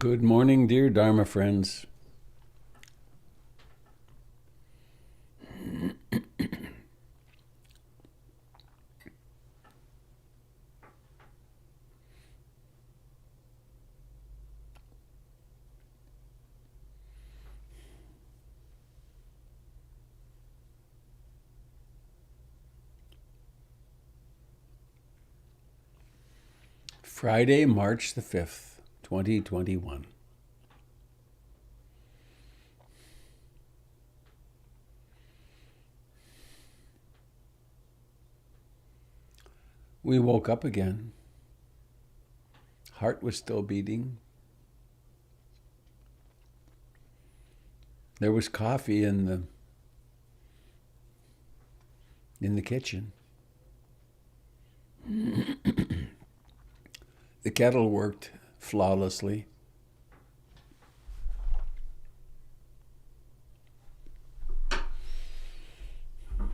Good morning, dear Dharma friends. Friday, March the 5th, 2021. We woke up again. Heart was still beating. There was coffee in the kitchen. The kettle worked flawlessly.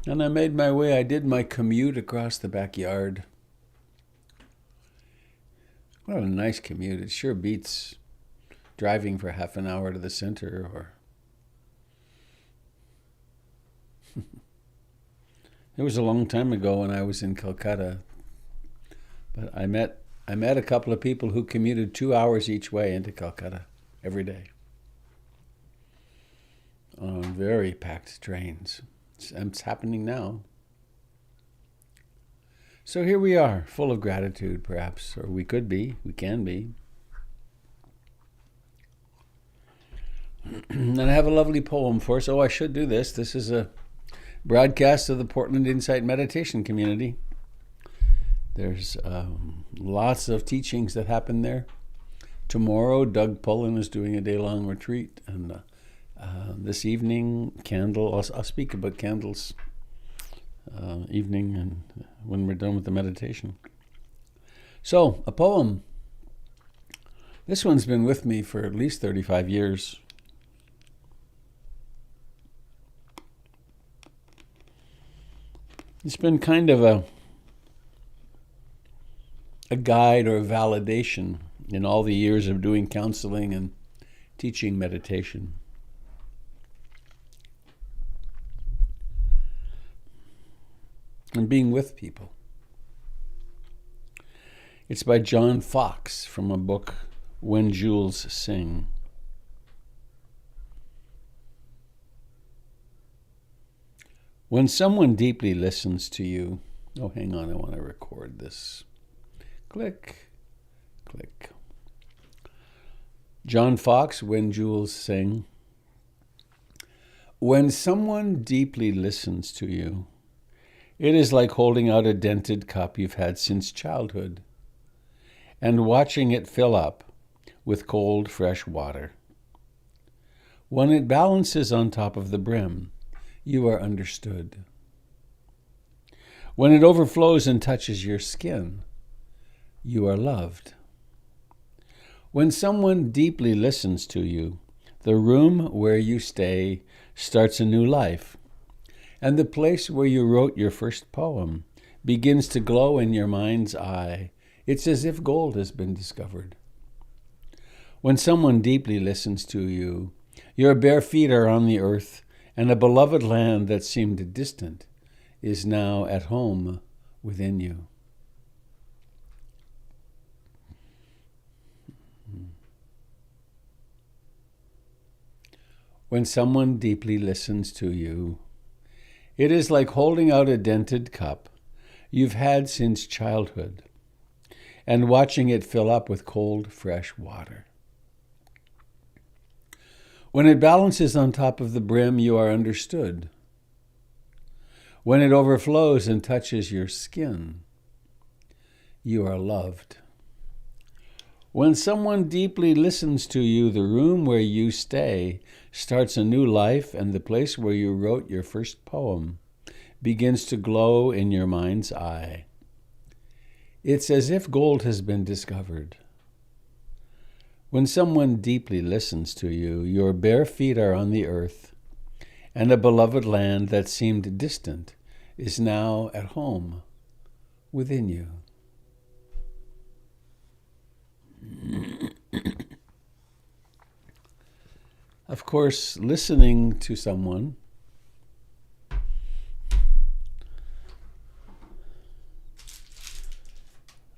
And I made my way. I did my commute across the backyard. What a nice commute. It sure beats driving for half an hour to the center or... It was a long time ago when I was in Calcutta, but I met a couple of people who commuted 2 hours each way into Calcutta every day on very packed trains. It's happening now. So here we are, full of gratitude, perhaps, or we can be. And I have a lovely poem for us. Oh, I should do this. This is a broadcast of the Portland Insight Meditation Community. There's lots of teachings that happen there. Tomorrow, Doug Pullen is doing a day-long retreat, and this evening, I'll speak about candles evening and when we're done with the meditation. So, a poem. This one's been with me for at least 35 years. It's been kind of a guide or a validation in all the years of doing counseling and teaching meditation. And being with people. It's by John Fox from a book, When Jewels Sing. When someone deeply listens to you, oh, hang on, I want to record this. Click, click. John Fox, When Jewels Sing. When someone deeply listens to you, it is like holding out a dented cup you've had since childhood and watching it fill up with cold, fresh water. When it balances on top of the brim, you are understood. When it overflows and touches your skin, you are loved. When someone deeply listens to you, the room where you stay starts a new life, and the place where you wrote your first poem begins to glow in your mind's eye. It's as if gold has been discovered. When someone deeply listens to you, your bare feet are on the earth, and a beloved land that seemed distant is now at home within you. When someone deeply listens to you, it is like holding out a dented cup you've had since childhood and watching it fill up with cold, fresh water. When it balances on top of the brim, you are understood. When it overflows and touches your skin, you are loved. When someone deeply listens to you, the room where you stay starts a new life, and the place where you wrote your first poem begins to glow in your mind's eye. It's as if gold has been discovered. When someone deeply listens to you, your bare feet are on the earth, and a beloved land that seemed distant is now at home within you. Of course, listening to someone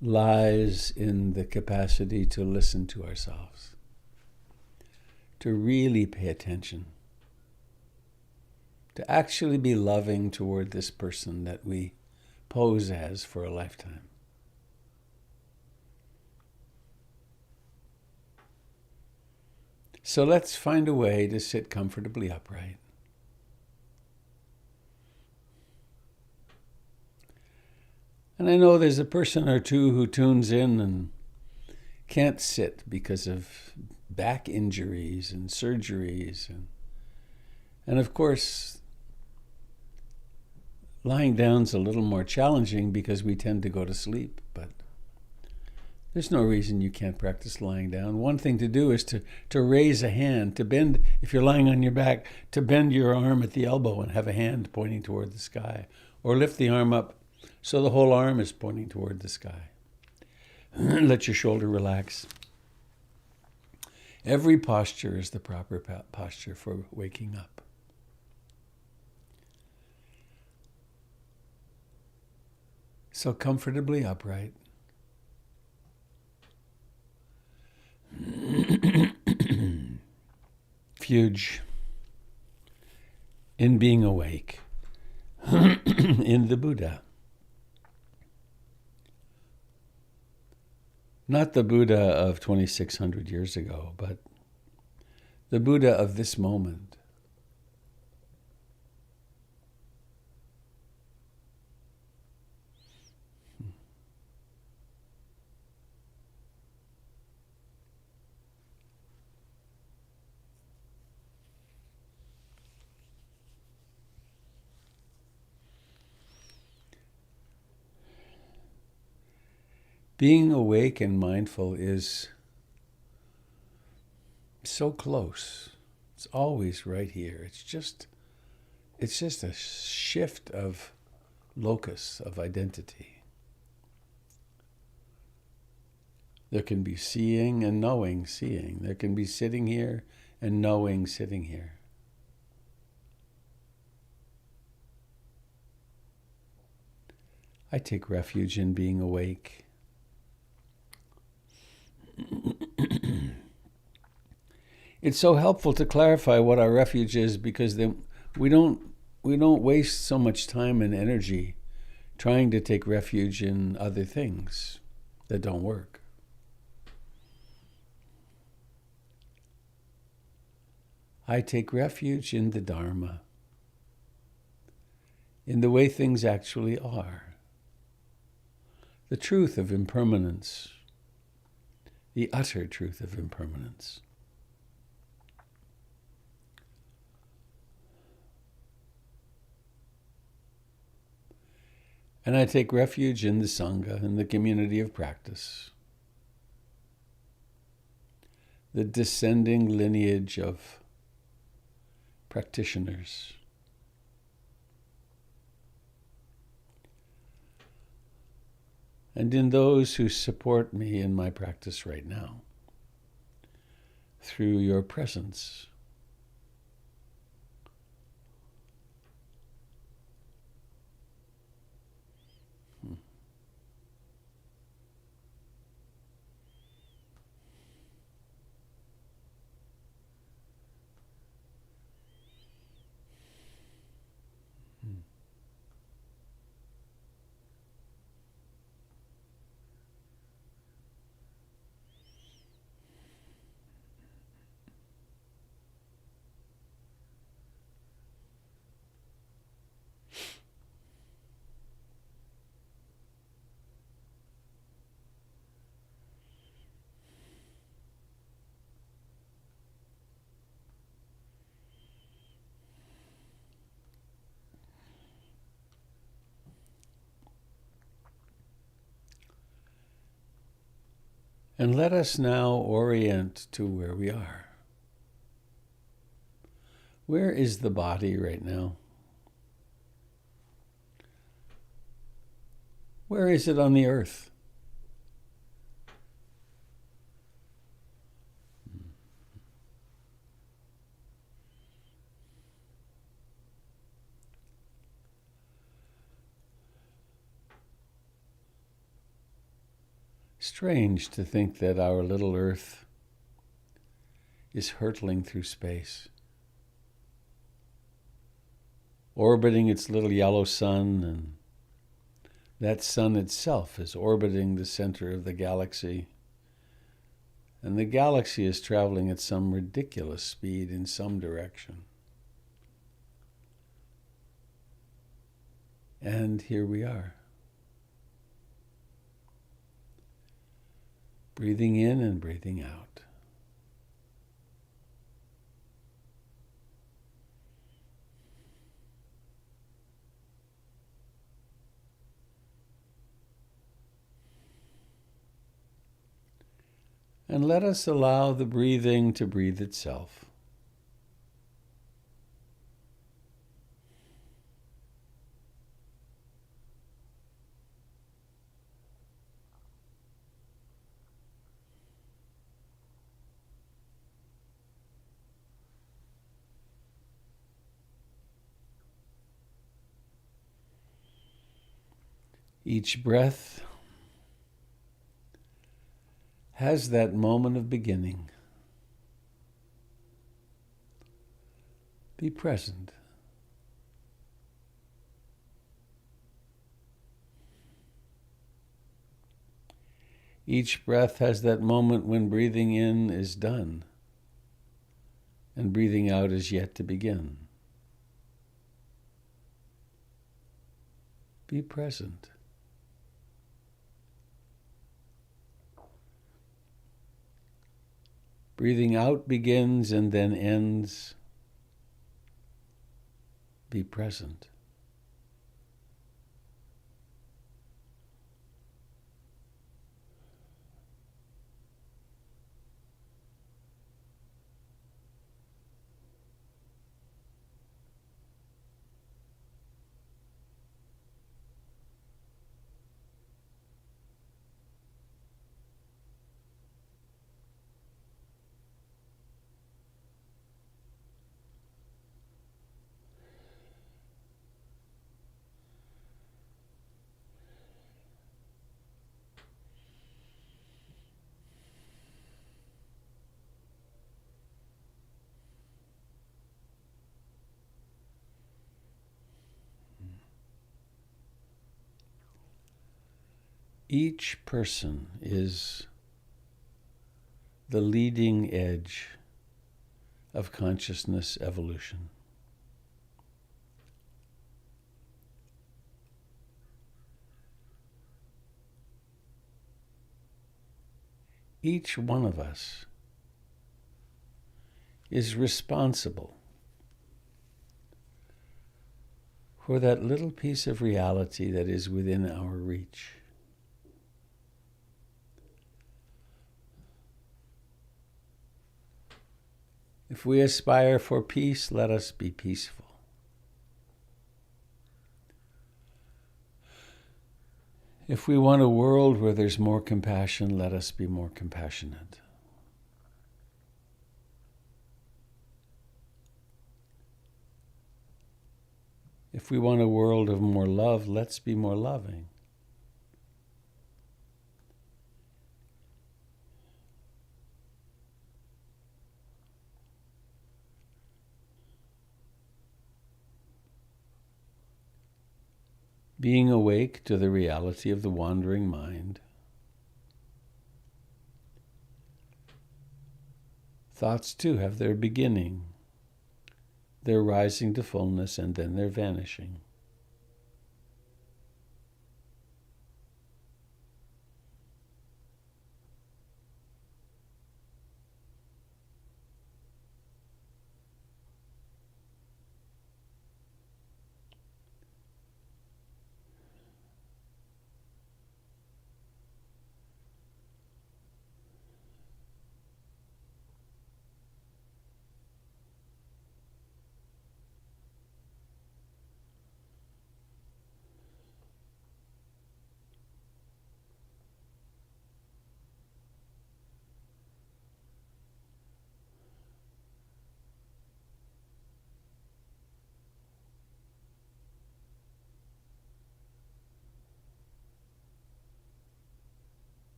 lies in the capacity to listen to ourselves, to really pay attention, to actually be loving toward this person that we pose as for a lifetime. So let's find a way to sit comfortably upright. And I know there's a person or two who tunes in and can't sit because of back injuries and surgeries. And of course, lying down's a little more challenging because we tend to go to sleep, but there's no reason you can't practice lying down. One thing to do is to raise a hand, to bend, if you're lying on your back, to bend your arm at the elbow and have a hand pointing toward the sky. Or lift the arm up so the whole arm is pointing toward the sky. Let your shoulder relax. Every posture is the proper posture for waking up. So comfortably upright. Refuge in being awake, in the Buddha. Not the Buddha of 2,600 years ago, but the Buddha of this moment. Being awake and mindful is so close. It's always right here. It's just a shift of locus, of identity. There can be seeing and knowing seeing. There can be sitting here and knowing sitting here. I take refuge in being awake. It's so helpful to clarify what our refuge is, because then we don't waste so much time and energy trying to take refuge in other things that don't work. I take refuge in the Dharma, in the way things actually are, the truth of impermanence, the utter truth of impermanence. And I take refuge in the Sangha, in the community of practice, the descending lineage of practitioners. And in those who support me in my practice right now, through your presence. And let us now orient to where we are. Where is the body right now? Where is it on the earth? strange to think that our little Earth is hurtling through space, orbiting its little yellow sun, and that sun itself is orbiting the center of the galaxy, and the galaxy is traveling at some ridiculous speed in some direction. And here we are, breathing in and breathing out. And let us allow the breathing to breathe itself. Each breath has that moment of beginning. Be present. Each breath has that moment when breathing in is done and breathing out is yet to begin. Be present. Breathing out begins and then ends. Be present. Each person is the leading edge of consciousness evolution. Each one of us is responsible for that little piece of reality that is within our reach. If we aspire for peace, let us be peaceful. If we want a world where there's more compassion, let us be more compassionate. If we want a world of more love, let's be more loving. Being awake to the reality of the wandering mind. Thoughts too have their beginning, their rising to fullness, and then their vanishing.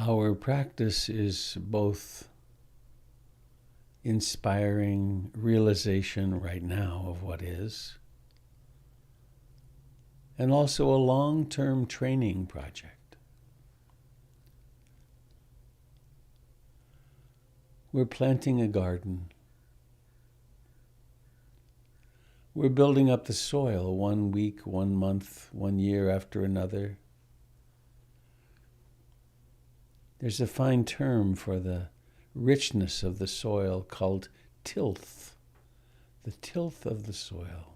Our practice is both inspiring realization right now of what is, and also a long-term training project. We're planting a garden. We're building up the soil 1 week, 1 month, 1 year after another. There's a fine term for the richness of the soil called tilth, the tilth of the soil.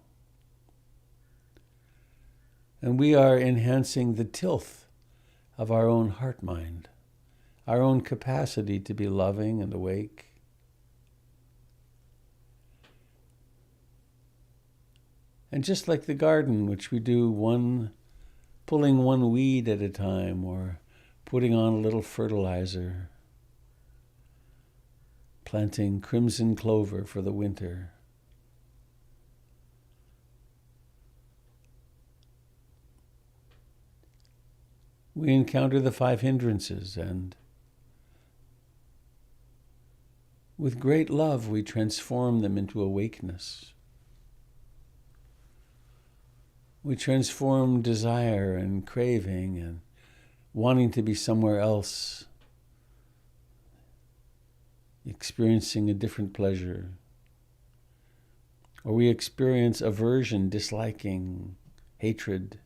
And we are enhancing the tilth of our own heart-mind, our own capacity to be loving and awake. And just like the garden, which we do pulling one weed at a time, or putting on a little fertilizer, planting crimson clover for the winter. We encounter the 5 hindrances, and with great love we transform them into awakeness. We transform desire and craving and wanting to be somewhere else, experiencing a different pleasure. Or we experience aversion, disliking, hatred.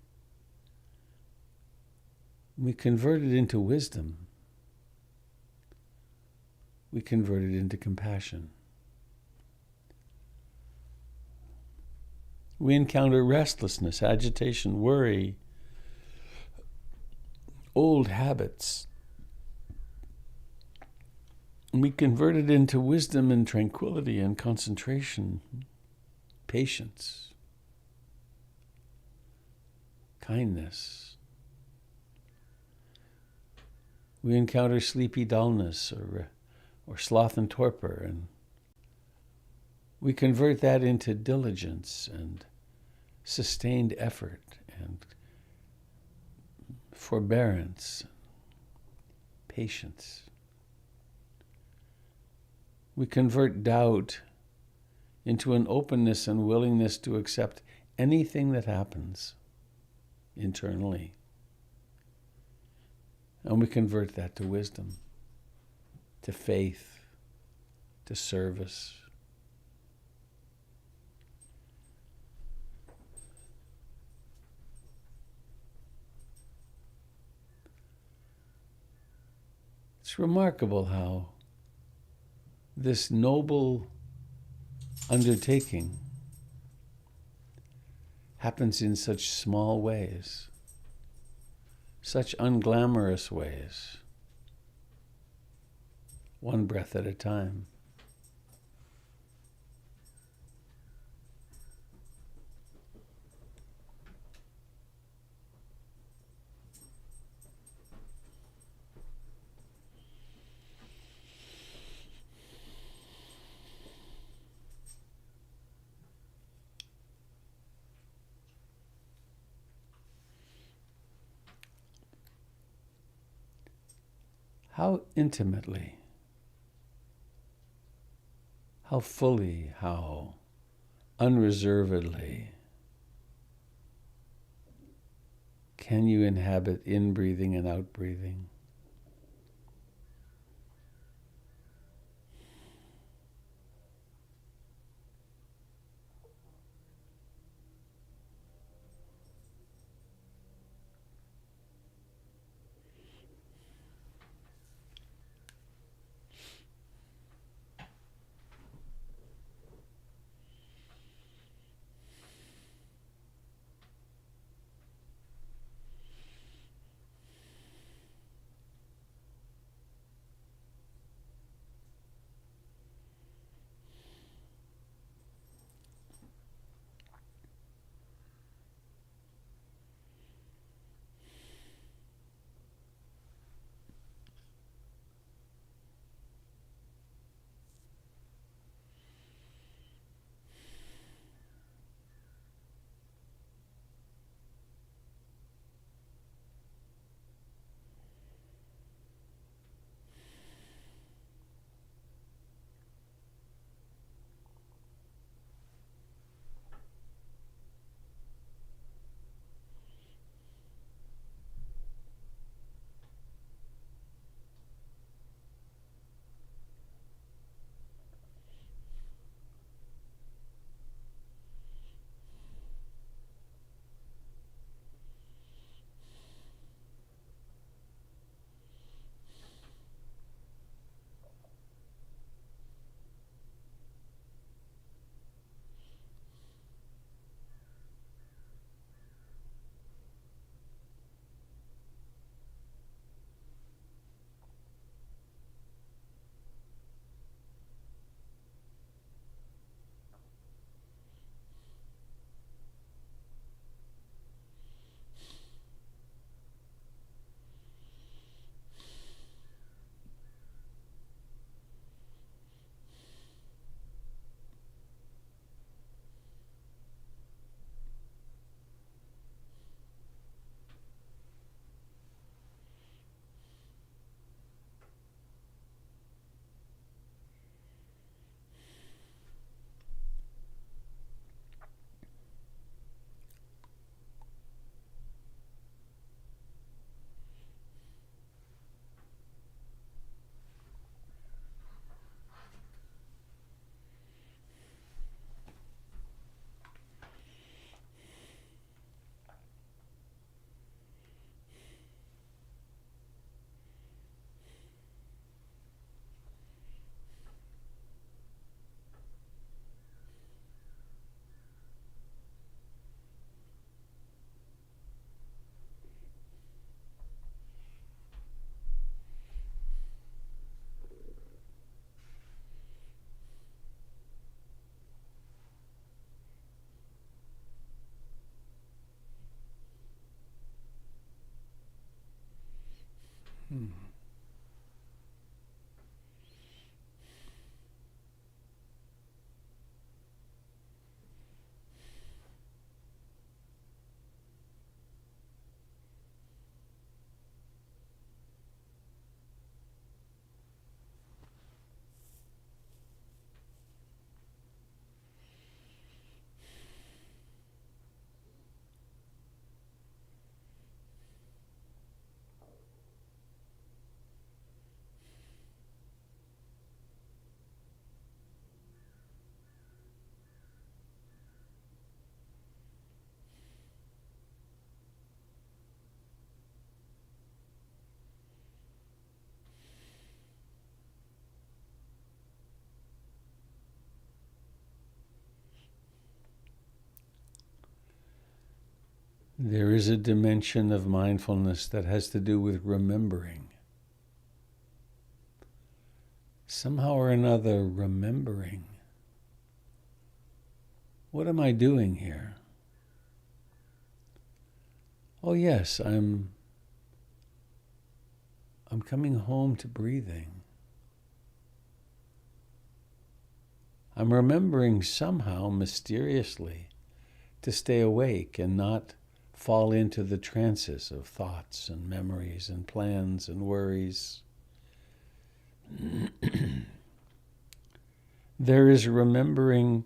We convert it into wisdom. We convert it into compassion. We encounter restlessness, agitation, worry, old habits. We convert it into wisdom and tranquility and concentration, patience, kindness. We encounter sleepy dullness or sloth and torpor, and we convert that into diligence and sustained effort and forbearance, patience. We convert doubt into an openness and willingness to accept anything that happens internally. And we convert that to wisdom, to faith, to service. It's remarkable how this noble undertaking happens in such small ways, such unglamorous ways, one breath at a time. How intimately, how fully, how unreservedly can you inhabit in-breathing and out-breathing? There is a dimension of mindfulness that has to do with remembering. Somehow or another, remembering. What am I doing here? Oh yes, I'm coming home to breathing. I'm remembering somehow, mysteriously, to stay awake and not fall into the trances of thoughts and memories and plans and worries. There is remembering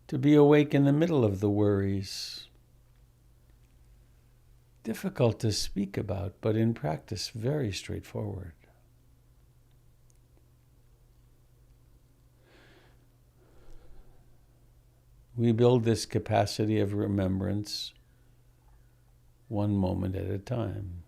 to be awake in the middle of the worries. Difficult to speak about, but in practice very straightforward. We build this capacity of remembrance one moment at a time.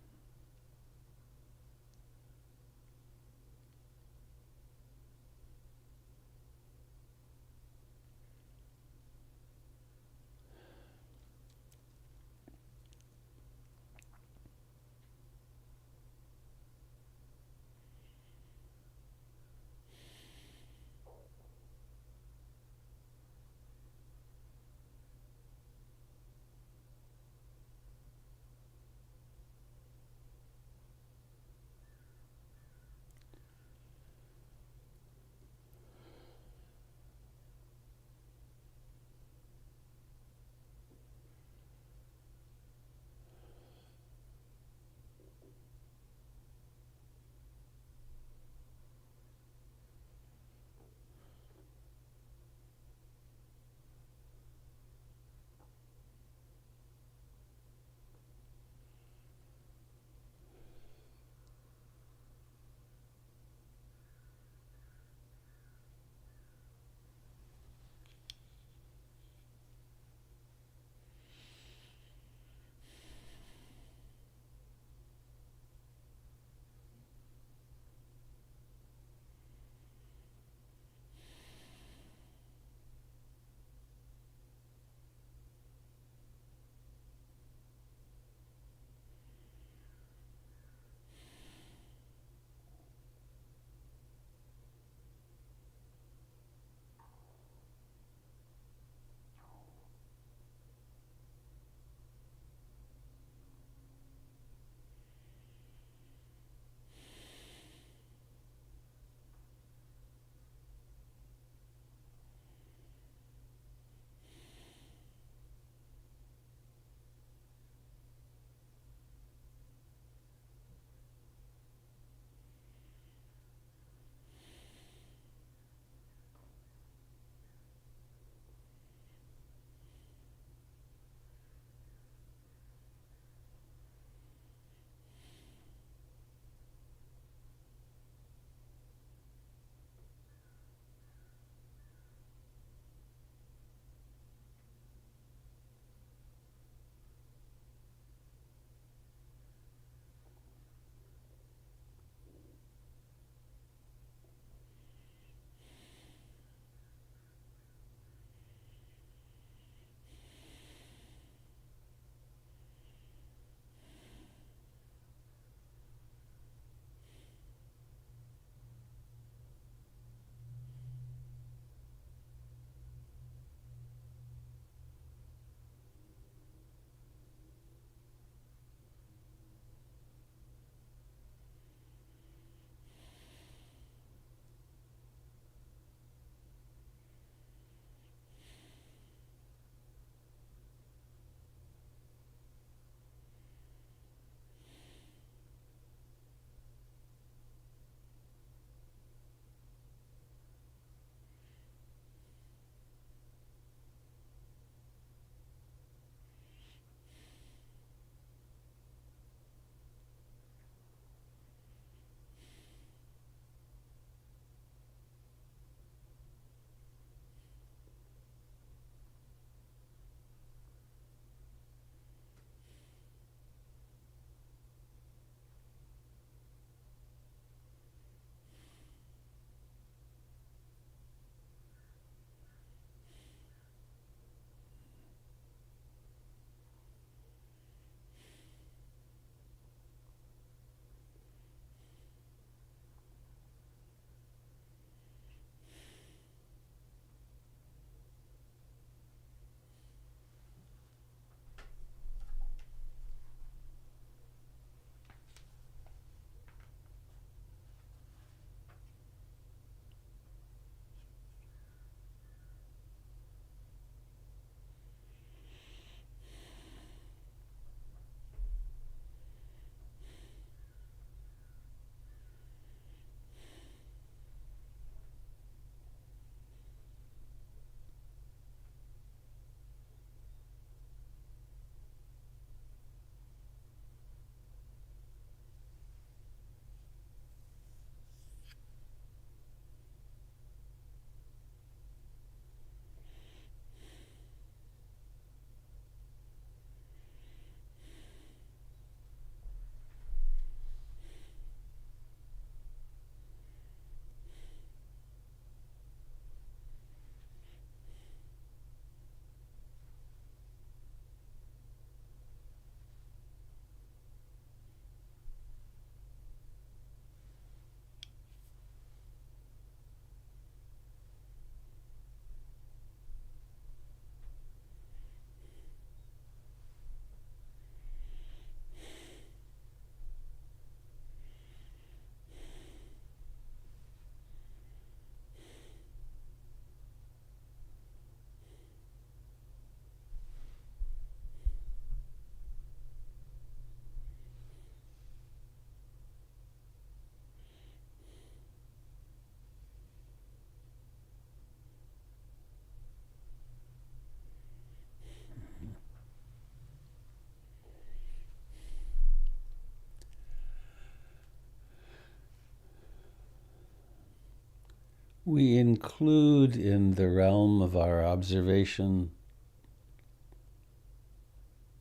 we include in the realm of our observation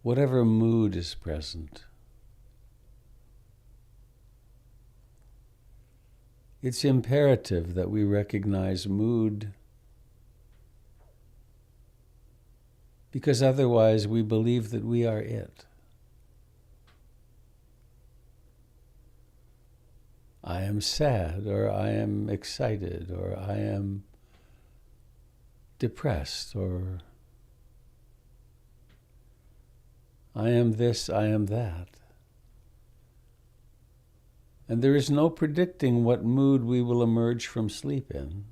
whatever mood is present. It's imperative that we recognize mood, because otherwise we believe that we are it. I am sad, or I am excited, or I am depressed, or I am this, I am that. And there is no predicting what mood we will emerge from sleep in,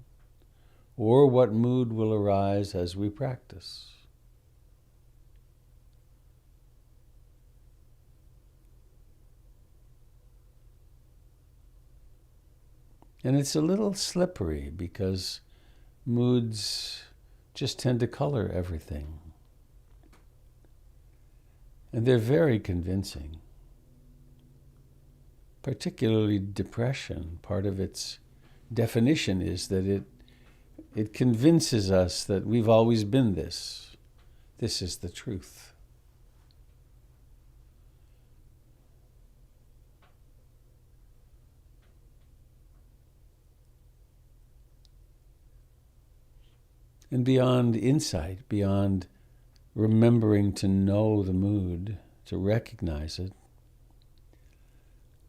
or what mood will arise as we practice. And it's a little slippery because moods just tend to color everything. And they're very convincing. Particularly depression, part of its definition is that it convinces us that we've always been this. This is the truth. And beyond insight, beyond remembering to know the mood, to recognize it,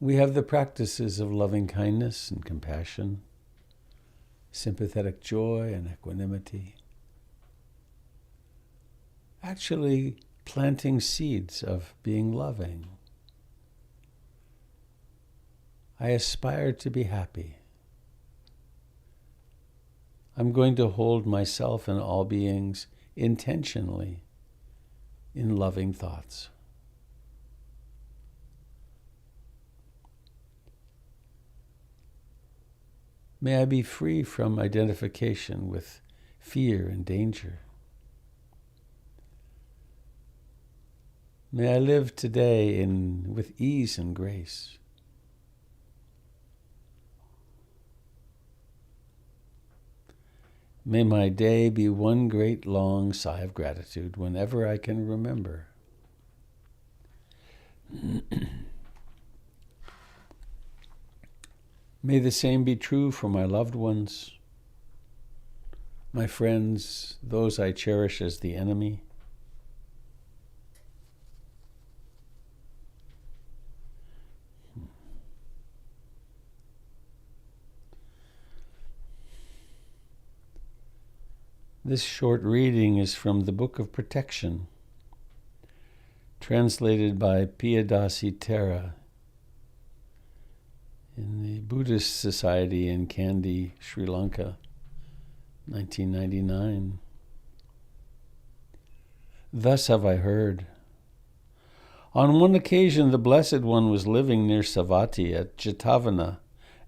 we have the practices of loving kindness and compassion, sympathetic joy and equanimity, actually planting seeds of being loving. I aspire to be happy. I'm going to hold myself and all beings intentionally in loving thoughts. May I be free from identification with fear and danger. May I live today with ease and grace. May my day be one great long sigh of gratitude whenever I can remember. May the same be true for my loved ones, my friends, those I cherish as the enemy. This short reading is from the Book of Protection, translated by Piyadasi Thera in the Buddhist Society in Kandy, Sri Lanka, 1999. Thus have I heard. On one occasion the Blessed One was living near Savatthi at Jetavana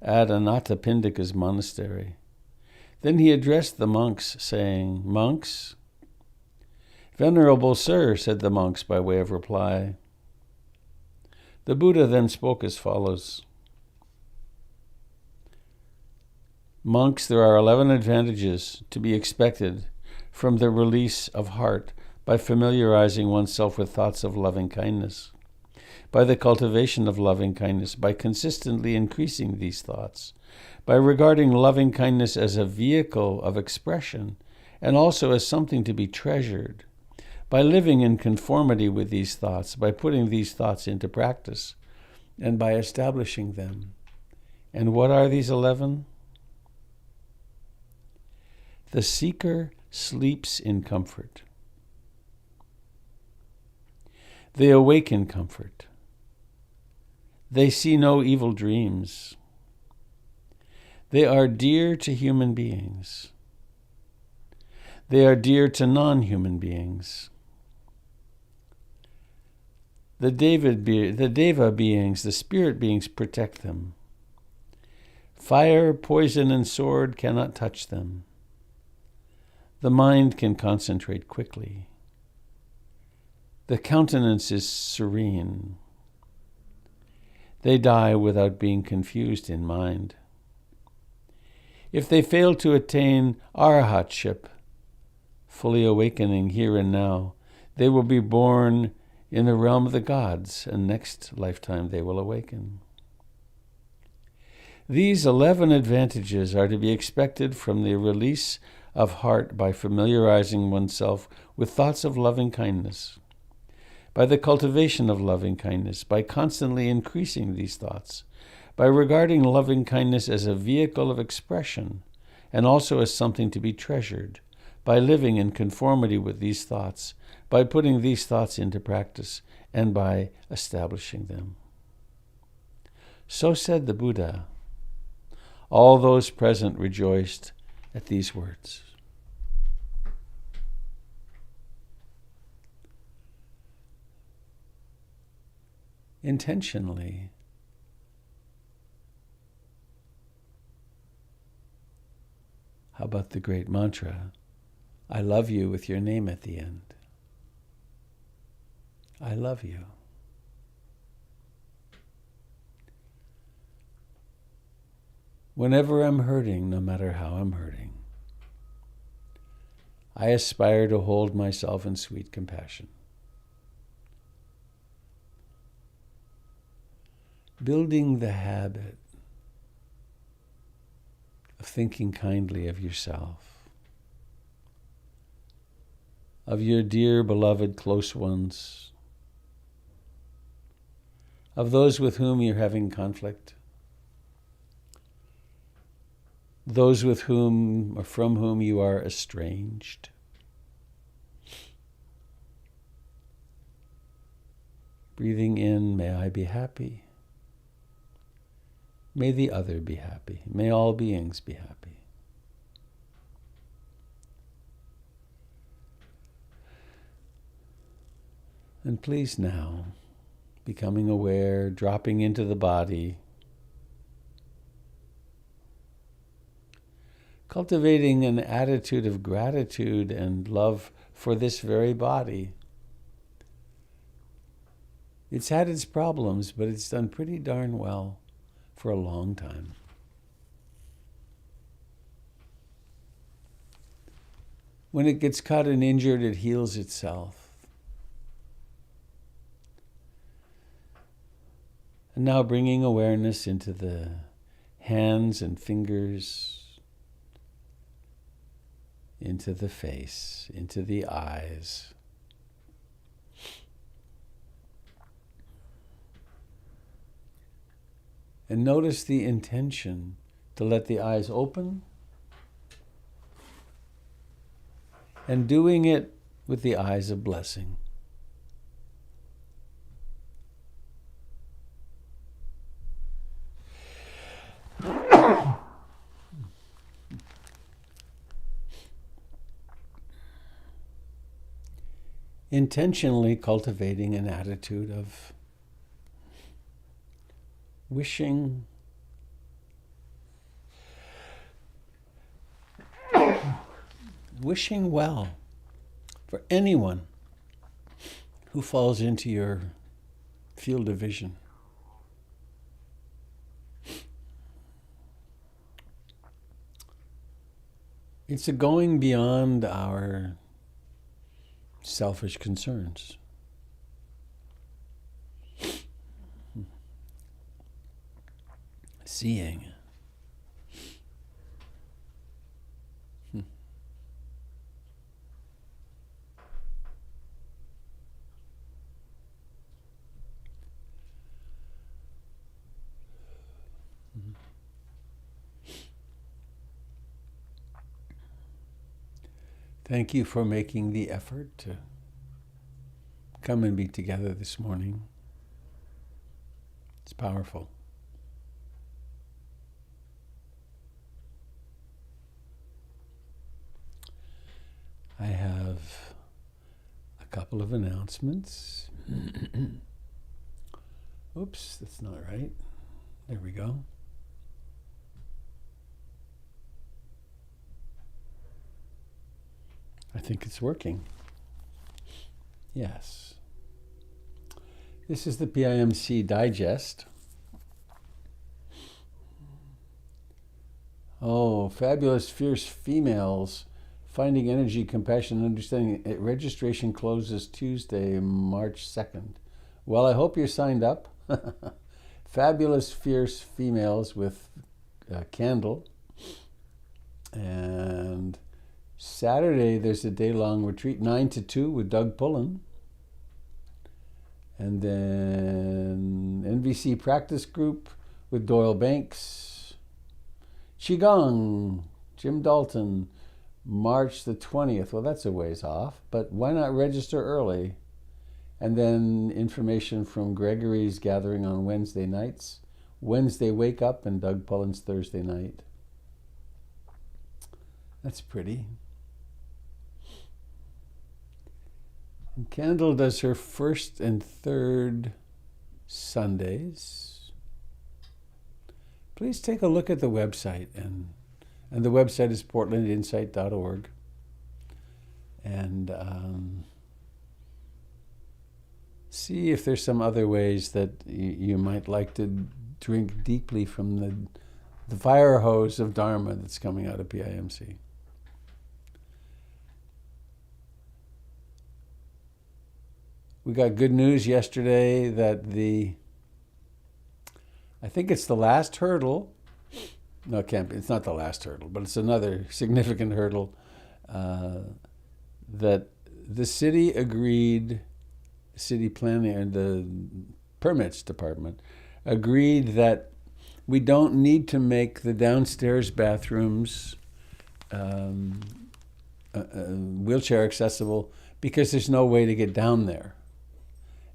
at Anathapindika's monastery. Then he addressed the monks, saying, "Monks?" "Venerable sir," said the monks by way of reply. The Buddha then spoke as follows. Monks, there are 11 advantages to be expected from the release of heart by familiarizing oneself with thoughts of loving kindness, by the cultivation of loving kindness, by consistently increasing these thoughts, by regarding loving kindness as a vehicle of expression and also as something to be treasured, by living in conformity with these thoughts, by putting these thoughts into practice, and by establishing them. And what are these 11? The seeker sleeps in comfort. They awake in comfort. They see no evil dreams. They are dear to human beings. They are dear to non-human beings. The Deva beings, the spirit beings, protect them. Fire, poison, and sword cannot touch them. The mind can concentrate quickly. The countenance is serene. They die without being confused in mind. If they fail to attain arahatship, fully awakening here and now, they will be born in the realm of the gods, and next lifetime they will awaken. These 11 advantages are to be expected from the release of heart by familiarizing oneself with thoughts of loving kindness, by the cultivation of loving kindness, by constantly increasing these thoughts, by regarding loving kindness as a vehicle of expression and also as something to be treasured, by living in conformity with these thoughts, by putting these thoughts into practice, and by establishing them. So said the Buddha. All those present rejoiced at these words. Intentionally, how about the great mantra, I love you, with your name at the end? I love you. Whenever I'm hurting, no matter how I'm hurting, I aspire to hold myself in sweet compassion. Building the habit of thinking kindly of yourself, of your dear, beloved, close ones, of those with whom you're having conflict, those with whom or from whom you are estranged. Breathing in, may I be happy. May the other be happy. May all beings be happy. And please now, becoming aware, dropping into the body, cultivating an attitude of gratitude and love for this very body. It's had its problems, but it's done pretty darn well for a long time. When it gets cut and injured, it heals itself. And now bringing awareness into the hands and fingers, into the face, into the eyes. And notice the intention to let the eyes open, and doing it with the eyes of blessing. Intentionally cultivating an attitude of wishing well for anyone who falls into your field of vision. It's a going beyond our selfish concerns. Seeing. Thank you for making the effort to come and be together this morning. It's powerful. I have a couple of announcements. Oops, that's not right. There we go. I think it's working. Yes. This is the PIMC Digest. Oh, fabulous, fierce females. Finding energy, compassion, and understanding. Registration closes Tuesday, March 2nd. Well, I hope you're signed up. Fabulous, fierce females with a candle. And Saturday, there's a day-long retreat, 9 to 2 with Doug Pullen. And then NVC practice group with Doyle Banks. Qigong, Jim Dalton, March the 20th. Well, that's a ways off, but why not register early? And then information from Gregory's gathering on Wednesday nights. Wednesday Wake Up and Doug Pullen's Thursday night. That's pretty. And Candle does her first and third Sundays. Please take a look at the website, and the website is portlandinsight.org. And see if there's some other ways that you might like to drink deeply from the fire hose of Dharma that's coming out of PIMC. We got good news yesterday that I think it's the last hurdle. No, it can't be. It's not the last hurdle, but it's another significant hurdle that the city agreed, city planning and the permits department agreed that we don't need to make the downstairs bathrooms wheelchair accessible because there's no way to get down there.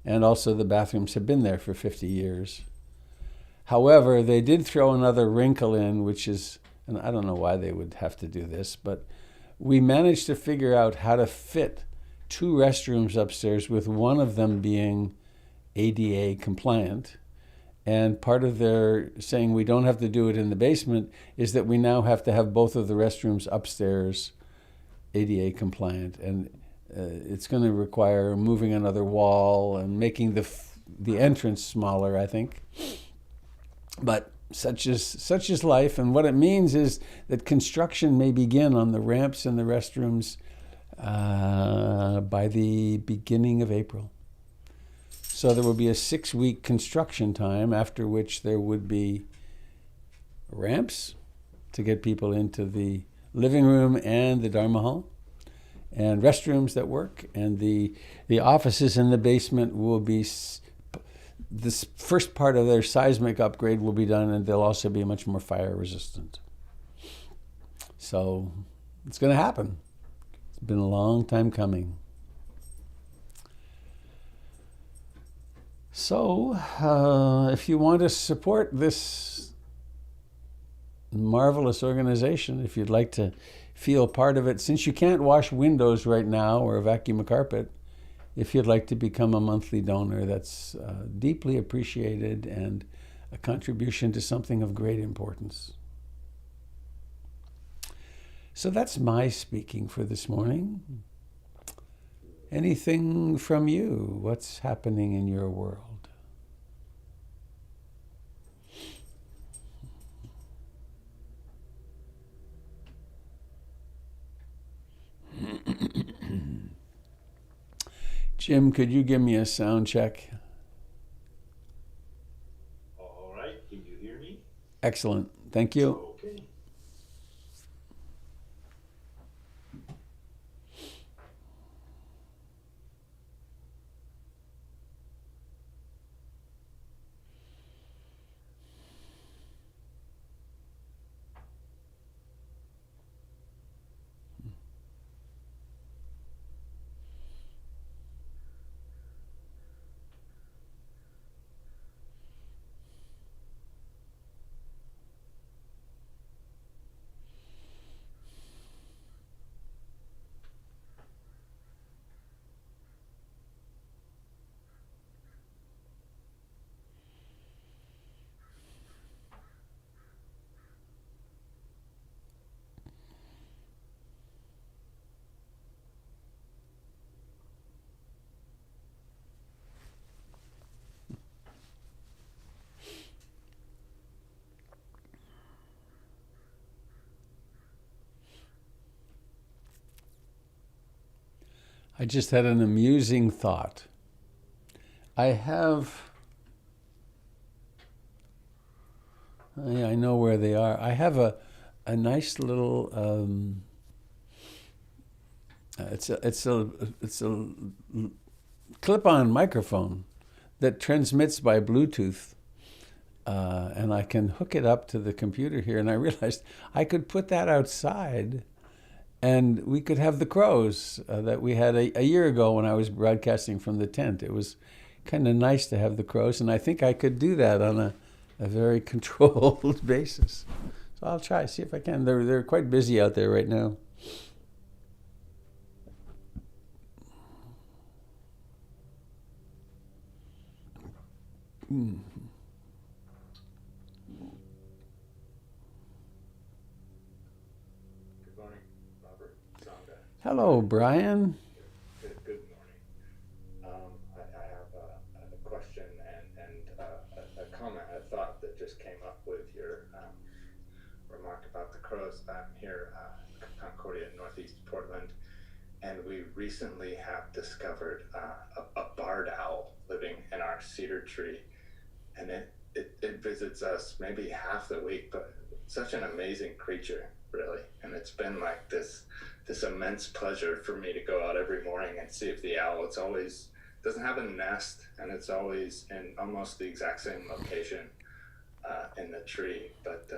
And also the bathrooms have been there for 50 years. However, they did throw another wrinkle in, which is, and I don't know why they would have to do this, but we managed to figure out how to fit 2 restrooms upstairs, with one of them being ADA compliant. And part of their saying we don't have to do it in the basement is that we now have to have both of the restrooms upstairs ADA compliant. And it's going to require moving another wall and making the entrance smaller, I think. But such is life, and what it means is that construction may begin on the ramps and the restrooms by the beginning of April. So there will be a 6-week construction time, after which there would be ramps to get people into the living room and the Dharma hall, and restrooms that work, and the offices in the basement will be, this first part of their seismic upgrade will be done, and they'll also be much more fire resistant. So it's going to happen. It's been a long time coming. So if you want to support this marvelous organization, if you'd like to feel part of it, since you can't wash windows right now or vacuum a carpet, if you'd like to become a monthly donor, that's deeply appreciated and a contribution to something of great importance. So that's my speaking for this morning. Anything from you? What's happening in your world? Jim, could you give me a sound check? All right, can you hear me? Excellent, thank you. Okay. I just had an amusing thought. I know where they are. I have a nice little it's a clip-on microphone that transmits by Bluetooth, and I can hook it up to the computer here. And I realized I could put that outside, and we could have the crows that we had a year ago when I was broadcasting from the tent. It was kind of nice to have the crows, and I think I could do that on a very controlled basis. So I'll try, see if I can. They're quite busy out there right now. Good morning, Robert. Sonda. Hello, Brian. Good morning. I have a question and a comment, a thought that just came up with your remark about the crows. I'm here in Concordia, Northeast Portland, and we recently have discovered a barred owl living in our cedar tree. And it visits us maybe half the week, but such an amazing creature, really. And it's been like this immense pleasure for me to go out every morning and see if the owl, doesn't have a nest, and it's always in almost the exact same location in the tree, but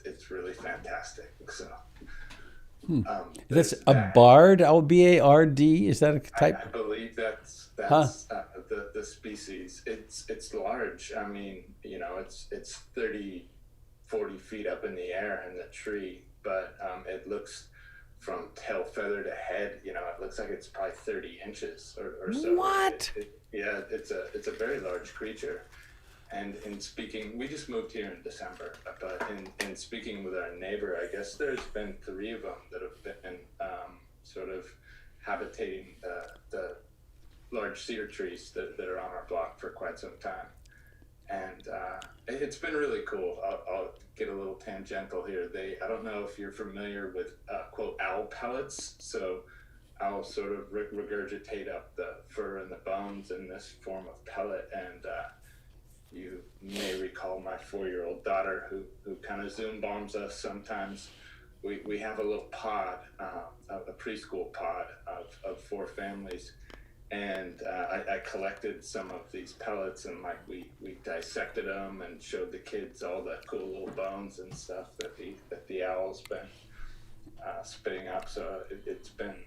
it's really fantastic. So That's a bard, B-A-R-D, is that a type? I believe that's the species. It's large. I mean, it's 30, 40 feet up in the air in the tree, but it looks from tail feather to head, it looks like it's probably 30 inches or so. What? It's a very large creature. And in speaking, we just moved here in December, but in speaking with our neighbor, I guess there's been 3 of them that have been sort of habitating the large cedar trees that are on our block for quite some time. And it's been really cool. I'll get a little tangential here. I don't know if you're familiar with, quote, owl pellets. So owls sort of regurgitate up the fur and the bones in this form of pellet. And you may recall my 4-year-old daughter who kind of Zoom bombs us sometimes. We have a little pod, a preschool pod of 4 families. And I collected some of these pellets, and we dissected them and showed the kids all the cool little bones and stuff that the owl's been spitting up. So it's been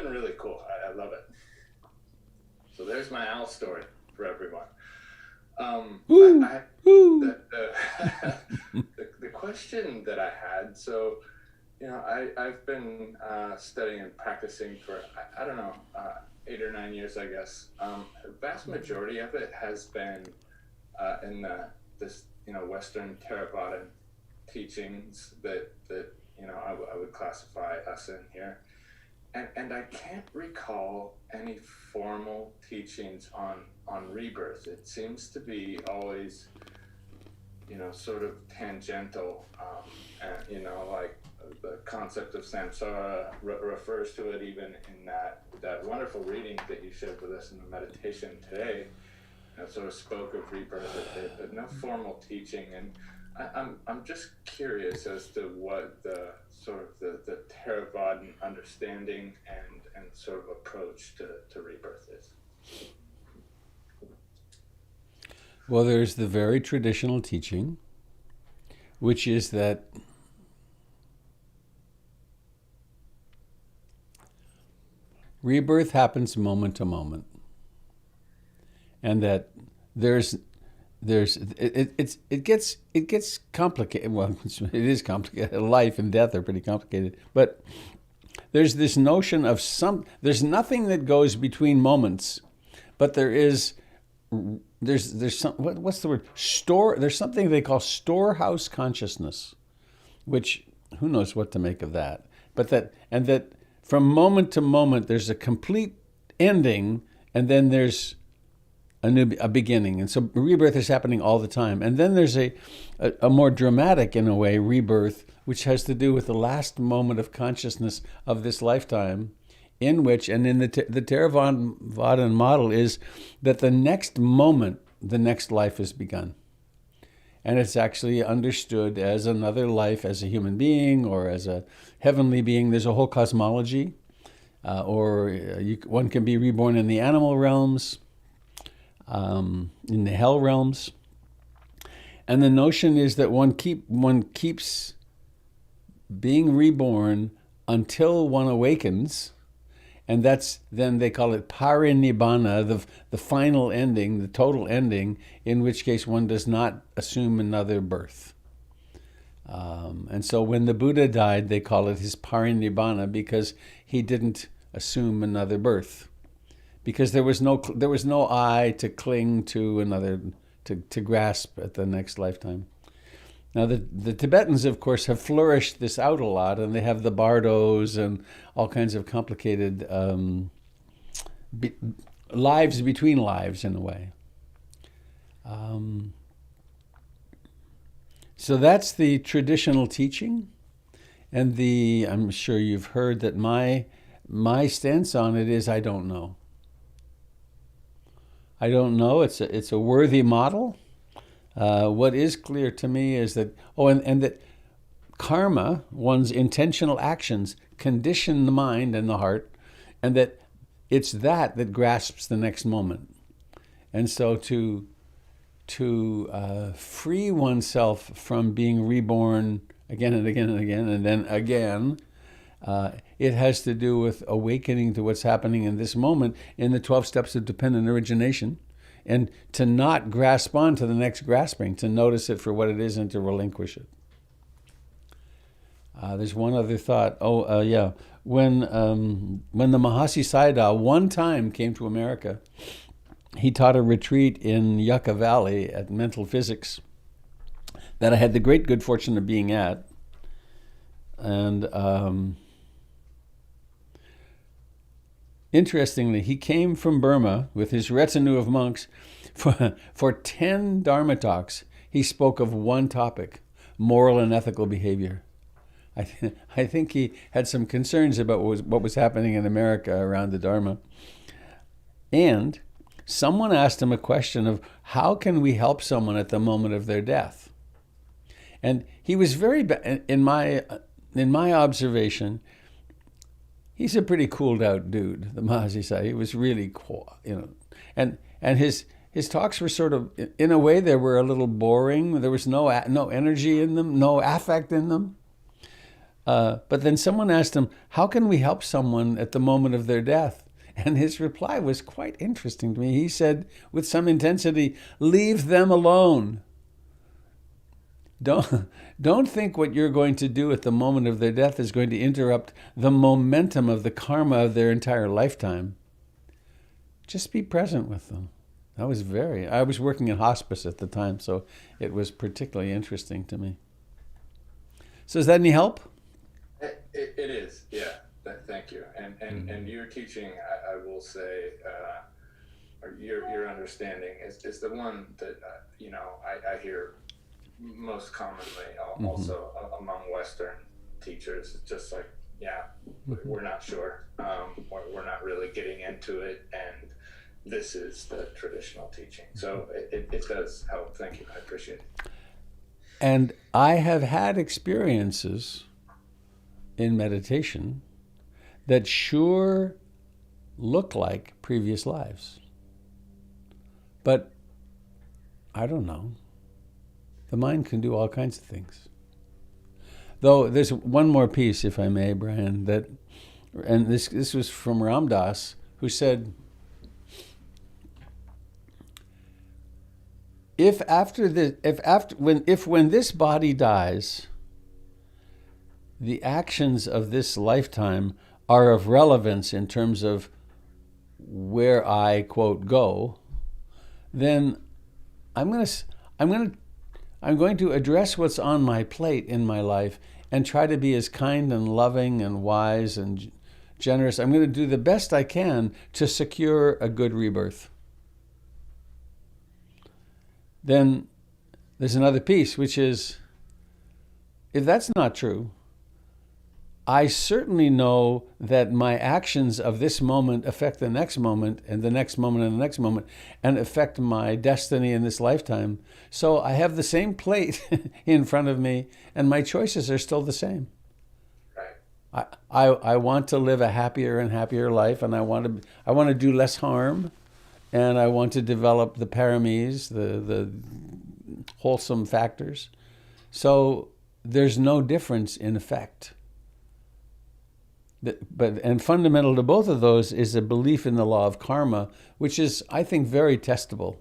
really cool. I love it. So there's my owl story for everyone. The question that I had, so I've been studying and practicing for I don't know 8 or 9 years, I guess. The vast majority of it has been in this Western Theravada teachings that I would classify us in here, and I can't recall any formal teachings on rebirth. It seems to be always sort of tangential, and like the concept of samsara refers to it even in that wonderful reading that you shared with us in the meditation today. Sort of spoke of rebirth a bit, but no formal teaching. And I'm just curious as to what the sort of the Theravadan understanding and sort of approach to rebirth is. Well, there's the very traditional teaching, which is that rebirth happens moment to moment, and that it gets complicated. Well, it is complicated. Life and death are pretty complicated, but there's this notion of there's nothing that goes between moments, but there's some, what's the word? There's something they call storehouse consciousness, which who knows what to make of that. But that from moment to moment there's a complete ending, and then there's a beginning. And so rebirth is happening all the time. And then there's a more dramatic, in a way, rebirth, which has to do with the last moment of consciousness of this lifetime in which, and in the Theravada model is that the next moment, the next life has begun. And it's actually understood as another life, as a human being or as a heavenly being. There's a whole cosmology. One can be reborn in the animal realms, in the hell realms. And the notion is that one keeps being reborn until one awakens. And then they call it parinibbana, the final ending, the total ending, in which case one does not assume another birth. And so when the Buddha died, they call it his parinibbana because he didn't assume another birth, because there was no I to cling to another, to grasp at the next lifetime. Now, the Tibetans, of course, have flourished this out a lot, and they have the bardos and all kinds of complicated lives between lives, in a way. So that's the traditional teaching, and I'm sure you've heard that my stance on it is I don't know. I don't know. It's a worthy model. What is clear to me is that, and that karma, one's intentional actions, condition the mind and the heart, and that it's that grasps the next moment. And so to free oneself from being reborn again and again and again and then again, it has to do with awakening to what's happening in this moment in the 12 steps of dependent origination. And to not grasp on to the next grasping, to notice it for what it is and to relinquish it. There's one other thought. When the Mahasi Sayadaw one time came to America, he taught a retreat in Yucca Valley at Mental Physics that I had the great good fortune of being at. And interestingly, he came from Burma with his retinue of monks. For 10 Dharma talks, he spoke of one topic, moral and ethical behavior. I think he had some concerns about what was happening in America around the Dharma. And someone asked him a question of how can we help someone at the moment of their death? And he was very, in my observation, he's a pretty cooled out dude, the Mahasi Sayadaw. He was really cool, and his talks were sort of, in a way, they were a little boring. There was no energy in them, no affect in them. But then someone asked him, how can we help someone at the moment of their death? And his reply was quite interesting to me. He said, with some intensity, leave them alone. Don't think what you're going to do at the moment of their death is going to interrupt the momentum of the karma of their entire lifetime. Just be present with them. I was working in hospice at the time, so it was particularly interesting to me. So is that any help? It is, yeah. Thank you. And your teaching, I will say, or your understanding is the one that I hear most commonly, also among Western teachers. It's just like, we're not sure. We're not really getting into it, and this is the traditional teaching. So it does help. Thank you. I appreciate it. And I have had experiences in meditation that sure look like previous lives. But I don't know. The mind can do all kinds of things. Though there's one more piece, if I may, Brian, and this was from Ram Dass, who said, when this body dies, the actions of this lifetime are of relevance in terms of where I, quote, go, then I'm going to address what's on my plate in my life and try to be as kind and loving and wise and generous. I'm going to do the best I can to secure a good rebirth. Then there's another piece, which is, if that's not true, I certainly know that my actions of this moment affect the next moment and the next moment and the next moment and affect my destiny in this lifetime. So I have the same plate in front of me and my choices are still the same. I want to live a happier and happier life, and I want to do less harm, and I want to develop the paramis, the wholesome factors. So there's no difference in effect. And fundamental to both of those is a belief in the law of karma, which is, I think, very testable.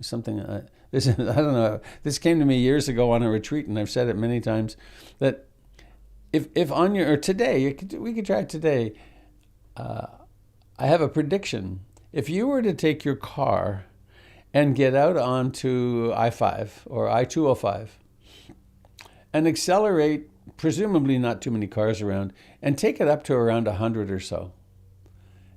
Something I don't know. This came to me years ago on a retreat, and I've said it many times that if on your or today we could try it today. I have a prediction. If you were to take your car and get out onto I-5 or I-205 and accelerate, presumably not too many cars around, and take it up to around 100 or so.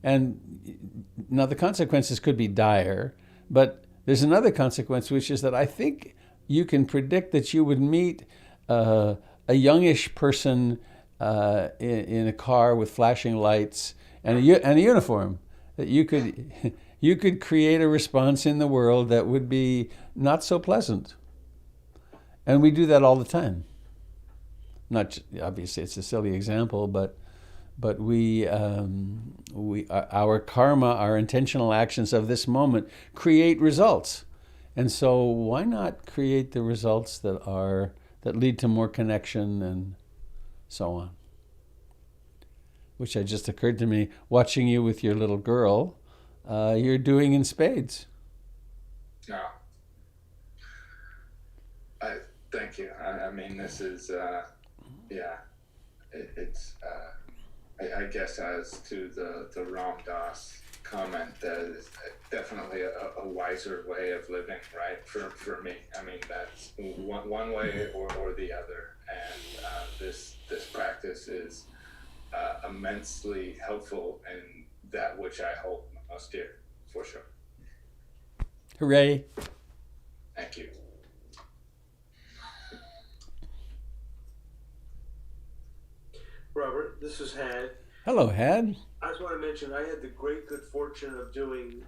And now the consequences could be dire, but there's another consequence, which is that I think you can predict that you would meet a youngish person in a car with flashing lights and a uniform, that you could create a response in the world that would be not so pleasant. And we do that all the time. Not obviously, it's a silly example, but our karma, our intentional actions of this moment create results, and so why not create the results that lead to more connection and so on? Which had just occurred to me watching you with your little girl. You're doing in spades. No. Thank you. I mean, this is, it's, I guess as to the Ram Dass comment, that is definitely a wiser way of living, right? For me, I mean, that's one way or the other. And this practice is immensely helpful in that which I hold most dear, for sure. Hooray. Thank you. Robert, this is Had. Hello, Had. I just want to mention I had the great good fortune of doing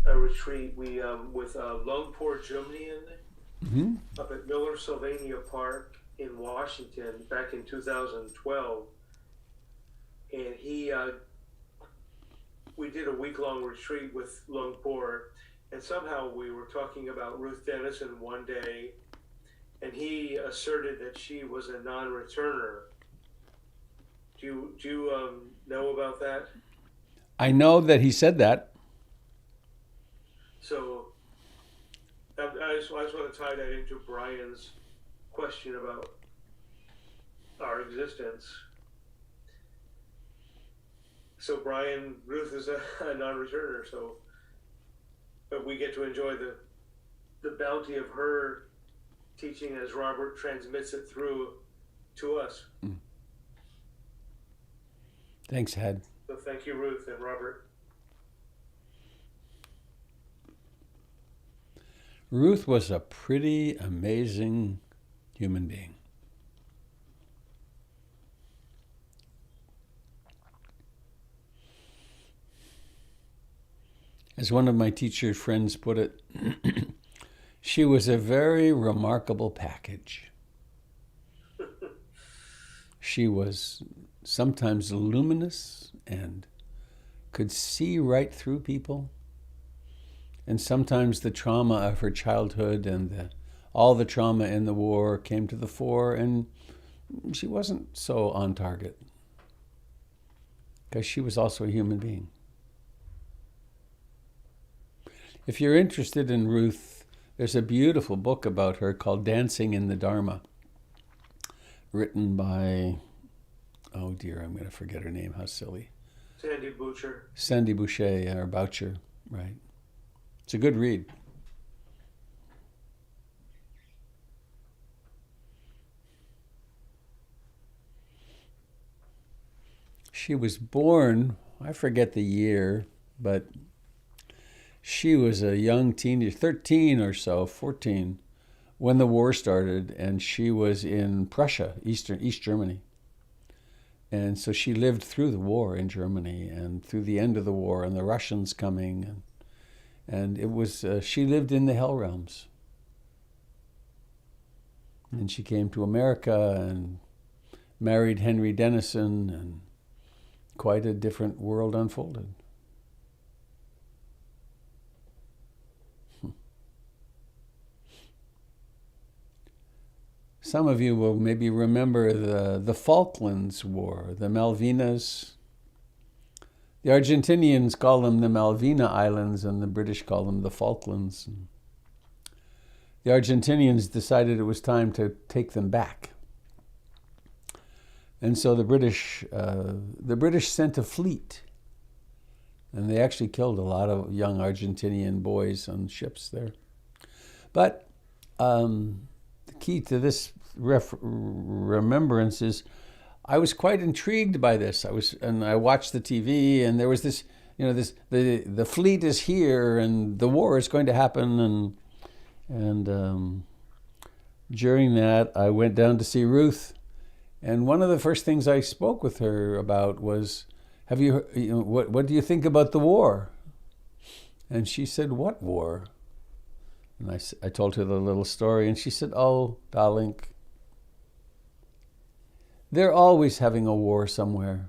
a retreat with Lumpur Jumnian up at Miller Sylvania Park in Washington back in 2012. And we did a week-long retreat with Lumpur, and somehow we were talking about Ruth Denison one day, and he asserted that she was a non-returner. Do you know about that? I know that he said that. So I just want to tie that into Brian's question about our existence. So Brian, Ruth is a non-returner, but we get to enjoy the bounty of her teaching as Robert transmits it through to us. Mm. Thanks, Had. So thank you, Ruth and Robert. Ruth was a pretty amazing human being. As one of my teacher friends put it, she was a very remarkable package. She was sometimes luminous and could see right through people. And sometimes the trauma of her childhood and all the trauma in the war came to the fore, and she wasn't so on target because she was also a human being. If you're interested in Ruth, there's a beautiful book about her called Dancing in the Dharma, written by, oh dear, I'm going to forget her name, how silly. Sandy Boucher, or Boucher, right. It's a good read. She was born, I forget the year, but she was a young teenager, 13 or so, 14, when the war started, and she was in Prussia, East Germany. And so she lived through the war in Germany and through the end of the war and the Russians coming. And it was, she lived in the hell realms. And she came to America and married Henry Dennison, and quite a different world unfolded. Some of you will maybe remember the Falklands War, the Malvinas. The Argentinians call them the Malvina Islands, and the British call them the Falklands. The Argentinians decided it was time to take them back. And so the British sent a fleet, and they actually killed a lot of young Argentinian boys on ships there. But the key to this remembrance is, I was quite intrigued by this. I watched the TV, and there was this, the fleet is here, and the war is going to happen, and during that, I went down to see Ruth, and one of the first things I spoke with her about was, what do you think about the war? And she said, what war? And I told her the little story, and she said, oh, darling, they're always having a war somewhere.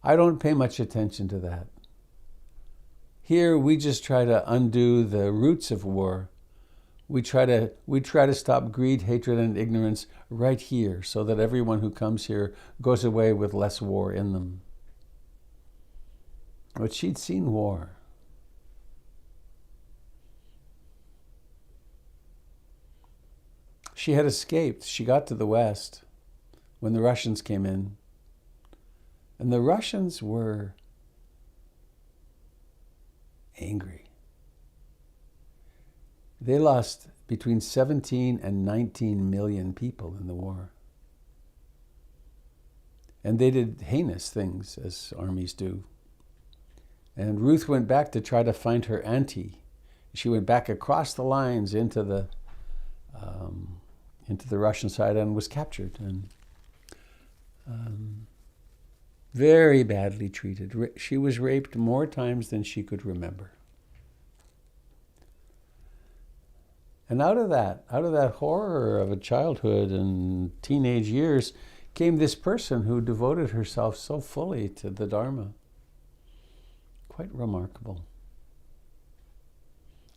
I don't pay much attention to that. Here, we just try to undo the roots of war. We try to stop greed, hatred, and ignorance right here, so that everyone who comes here goes away with less war in them. But she'd seen war. She had escaped. She got to the West when the Russians came in. And the Russians were angry. They lost between 17 and 19 million people in the war. And they did heinous things, as armies do. And Ruth went back to try to find her auntie. She went back across the lines into the Russian side and was captured and very badly treated. She was raped more times than she could remember. And out of that horror of a childhood and teenage years came this person who devoted herself so fully to the Dharma. Quite remarkable.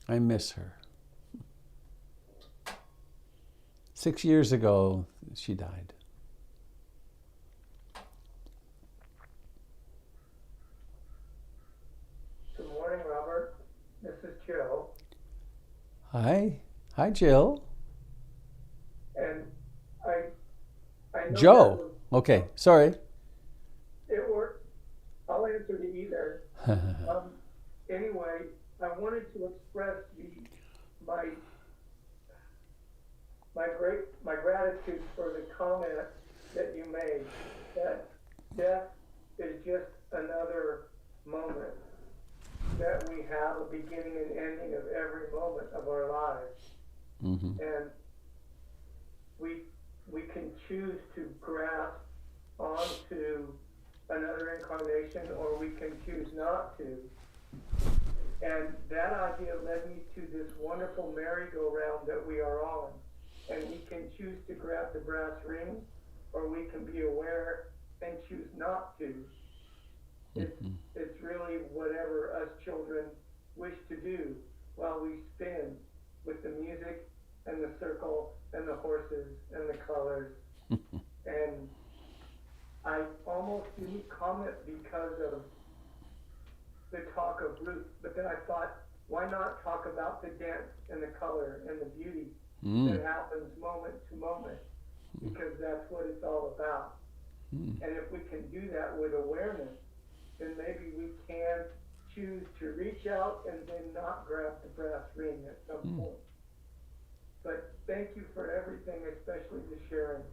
I miss her. 6 years ago, she died. Good morning, Robert. This is Jill. Hi. Hi, Jill. And I know Joe. Okay, sorry. I'll answer to either. Anyway, I wanted to express my gratitude for the comment that you made, that death is just another moment, that we have a beginning and ending of every moment of our lives. Mm-hmm. And we can choose to grasp onto another incarnation, or we can choose not to. And that idea led me to this wonderful merry-go-round that we are on. And we can choose to grab the brass ring, or we can be aware and choose not to. It's really whatever us children wish to do while we spin with the music and the circle and the horses and the colors. And I almost didn't comment because of the talk of Ruth, but then I thought, why not talk about the dance and the color and the beauty that happens moment to moment, because that's what it's all about. And if we can do that with awareness, then maybe we can choose to reach out and then not grab the brass ring at some point. But thank you for everything, especially the sharing.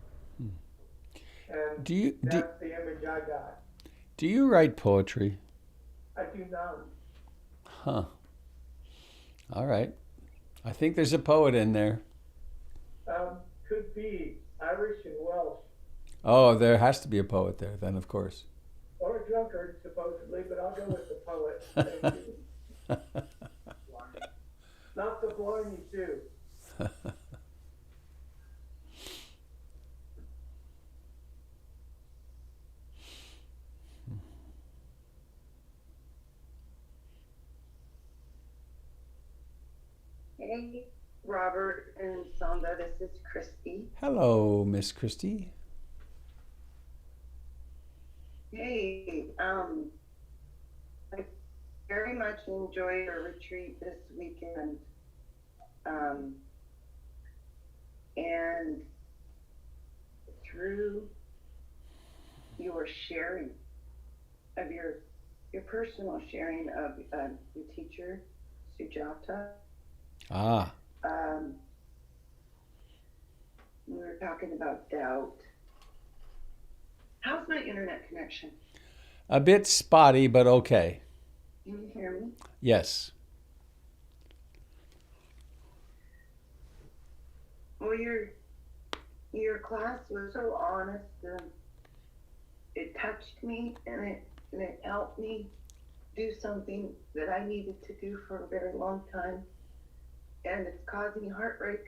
And that's the image I got. Do you write poetry? I do not. Huh. All right. I think there's a poet in there. Could be Irish and Welsh. Oh, there has to be a poet there then, of course. Or a drunkard, supposedly, but I'll go with the poet. Thank you. Not the Blarney, too. Hey, Robert and Sonda, this is Christy. Hello, Miss Christie. Hey, I very much enjoyed your retreat this weekend. And through your sharing of your personal sharing of your teacher, Sujata, Ah, we were talking about doubt. How's my internet connection? a bit spotty, but okay. Can you hear me? Yes. Well, your class was so honest, and it touched me, and it helped me do something that I needed to do for a very long time, and it's causing heartbreak.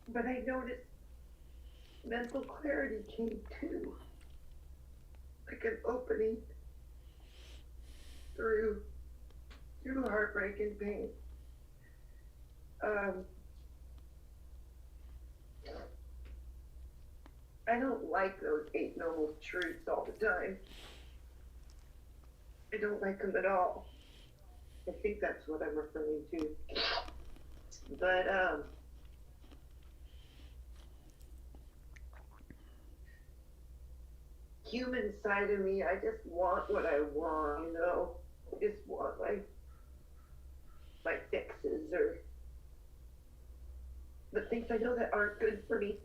But I noticed mental clarity came too, like an opening through heartbreak and pain. I don't like those 8 Noble Truths all the time. I don't like them at all. I think that's what I'm referring to. But human side of me, I just want what I want, you know. I just want my fixes or the things I know that aren't good for me.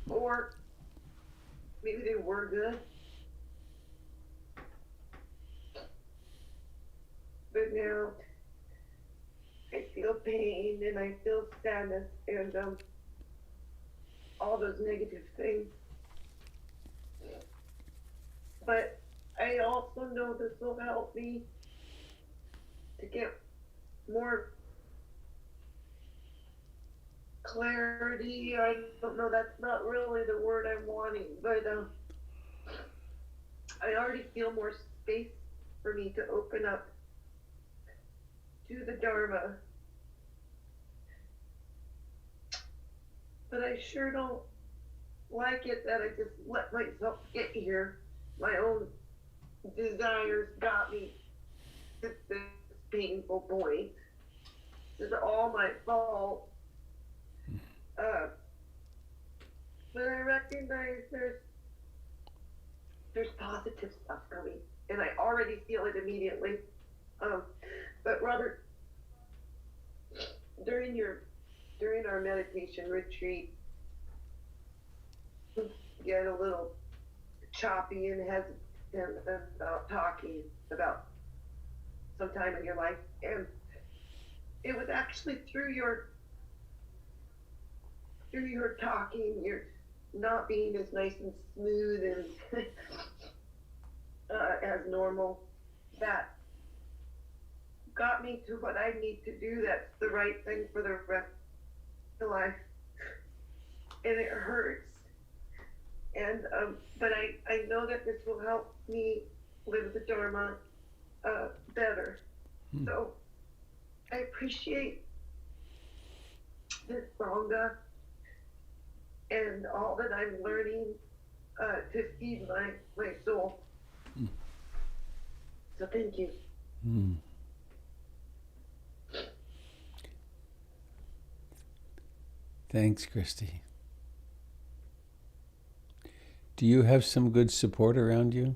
Or maybe they were good, but now I feel pain and I feel sadness and all those negative things. But I also know this will help me to get more clarity. I don't know, that's not really the word I'm wanting, but I already feel more space for me to open up to the Dharma. But I sure don't like it that I just let myself get here. My own desires got me to this painful point. This is all my fault. But I recognize there's positive stuff coming, and I already feel it immediately. But Robert, during our meditation retreat, you get a little choppy and hesitant about talking about some time in your life, and it was actually through your talking, you're not being as nice and smooth and as normal, that got me to what I need to do. That's the right thing for the rest of life, and it hurts. And but I know that this will help me live the Dharma better. So I appreciate this Sangha and all that I'm learning to feed my soul. So thank you. Thanks, Christy. Do you have some good support around you?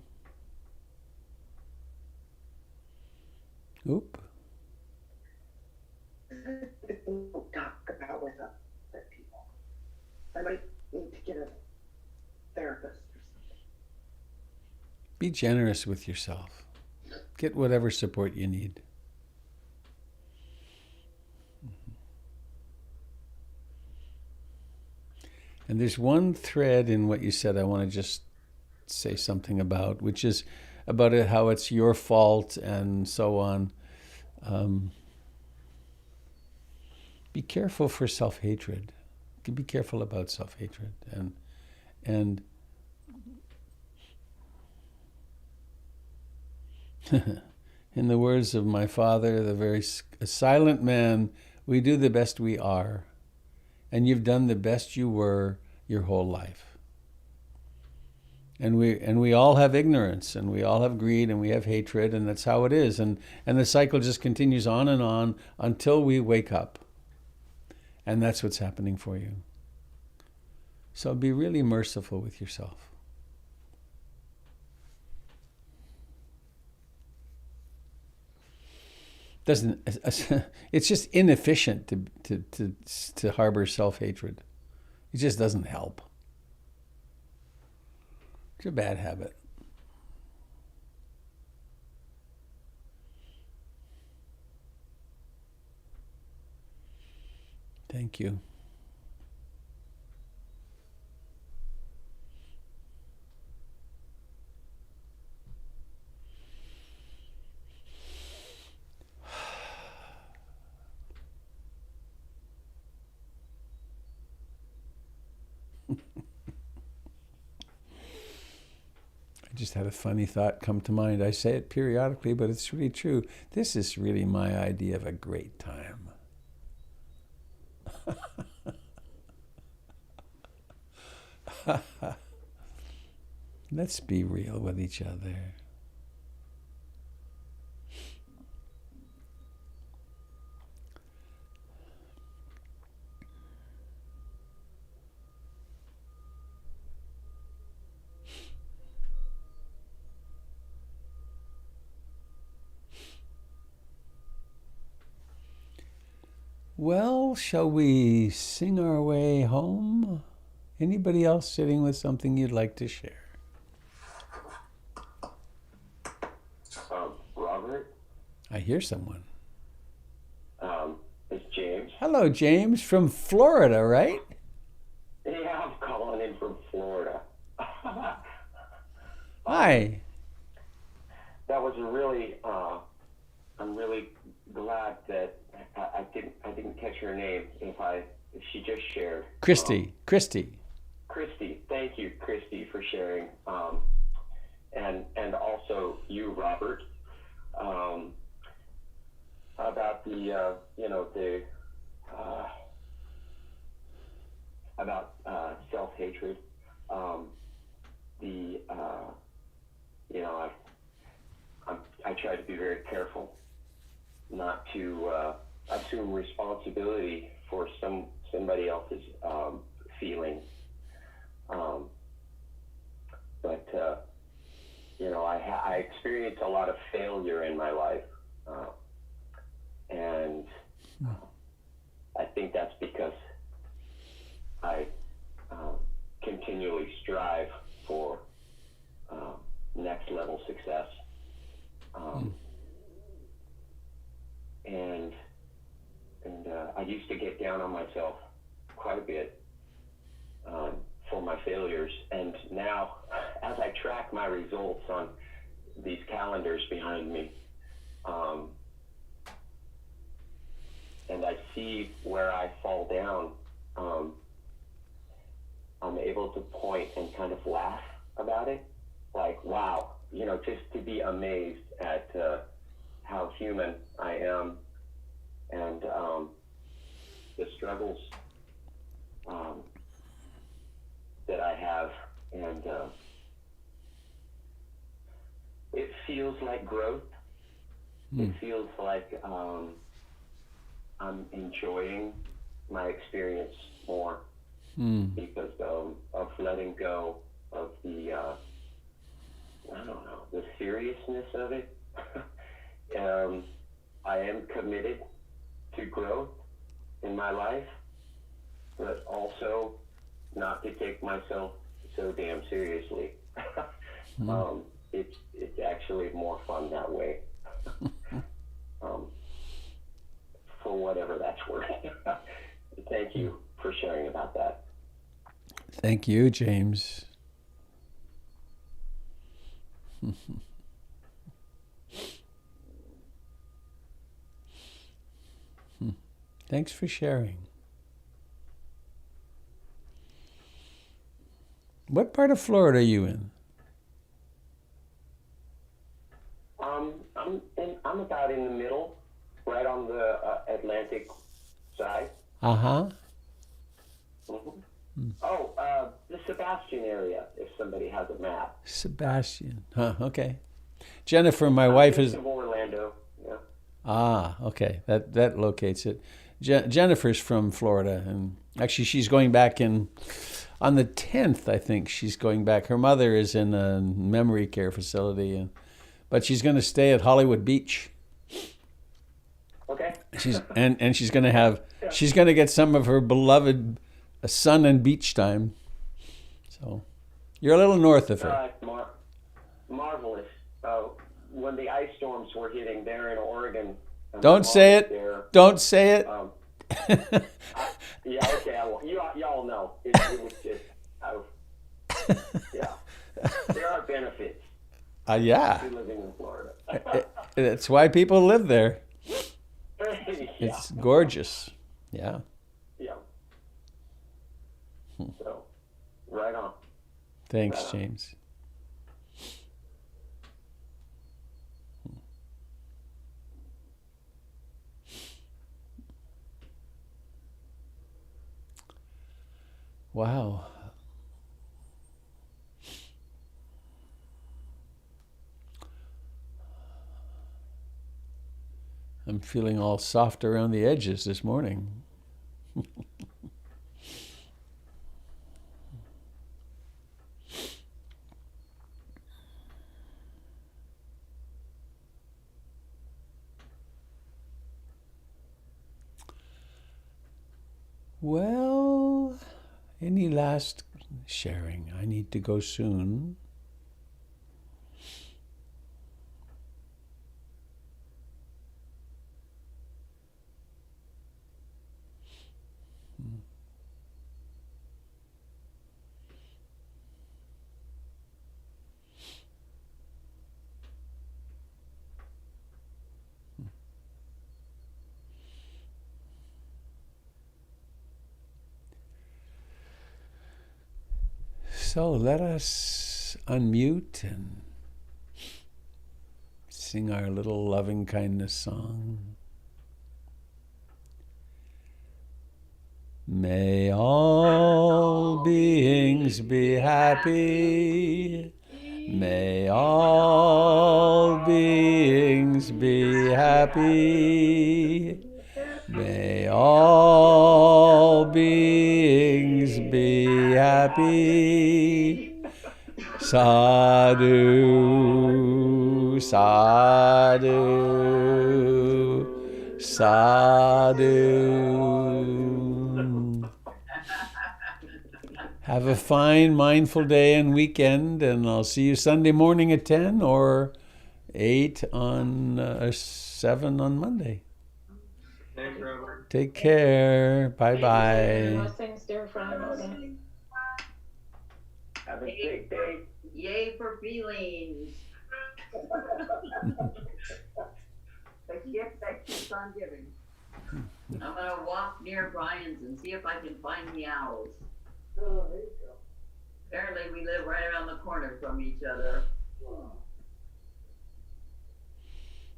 Oop. Don't talk about with other people. I might need to get a therapist or something. Be generous with yourself. Get whatever support you need. And there's one thread in what you said I want to just say something about, which is about it, how it's your fault and so on. Be careful for self-hatred. Be careful about self-hatred. And in the words of my father, a silent man, we do the best we are. And you've done the best you were your whole life. And we all have ignorance, and we all have greed, and we have hatred, and that's how it is. And the cycle just continues on until we wake up. And that's what's happening for you. So be really merciful with yourself. It's just inefficient to harbor self-hatred. It just doesn't help. It's a bad habit. Thank you. I just had a funny thought come to mind. I say it periodically, but it's really true. This is really my idea of a great time. Let's be real with each other. Well, shall we sing our way home? Anybody else sitting with something you'd like to share? Robert? I hear someone. It's James. Hello, James, from Florida, right? Yeah, I'm calling in from Florida. Hi. That was a really, I'm really glad that I didn't catch her name if she just shared. Christy. Christy, thank you, Christy, for sharing. And also you, Robert, about the about self-hatred. I try to be very careful not to assume responsibility for somebody else's feelings. I experienced a lot of failure in my life, and I think that's because I continually strive for next level success. And I used to get down on myself quite a bit for my failures. And now, as I track my results on these calendars behind me, and I see where I fall down, I'm able to point and kind of laugh about it. Like, wow, just to be amazed at how human I am, and the struggles that I have, and it feels like growth. It feels like I'm enjoying my experience more because of letting go of the the seriousness of it. I am committed to growth in my life, but also not to take myself so damn seriously. It's actually more fun that way. For whatever that's worth. Thank you for sharing about that. Thank you, James. Thanks for sharing. What part of Florida are you in? I'm about in the middle, right on the Atlantic side. Uh-huh. Mm-hmm. Oh, the Sebastian area, if somebody has a map. Sebastian. Huh, okay. Jennifer, my wife is... Of Orlando, yeah. Ah, okay. That locates it. Jennifer's from Florida, and actually she's going back on the 10th, I think she's going back. Her mother is in a memory care facility, but she's going to stay at Hollywood Beach. Okay. She's going to get some of her beloved sun and beach time. So you're a little north of her. Marvelous. When the ice storms were hitting there in Oregon. Don't say it. Don't say it. Yeah, okay, I won't. Y'all know. It was just, yeah. There are benefits. Yeah. To living in Florida. That's why people live there. Yeah. It's gorgeous. Yeah. Yeah. So, right on. Thanks, James. Wow. I'm feeling all soft around the edges this morning. Well, any last sharing? I need to go soon. So let us unmute and sing our little loving kindness song. May all beings be happy. May all beings be happy. May all beings be happy. Sadhu, sadhu, sadhu. Have a fine, mindful day and weekend, and I'll see you Sunday morning at 10 or 8 on 7 on Monday. Thanks, Robert. Take care. Bye-bye. Blessings, dear friends. Have a great day. Yay for feelings. The gift that keeps on giving. I'm going to walk near Brian's and see if I can find the owls. Oh, there you go. Apparently we live right around the corner from each other.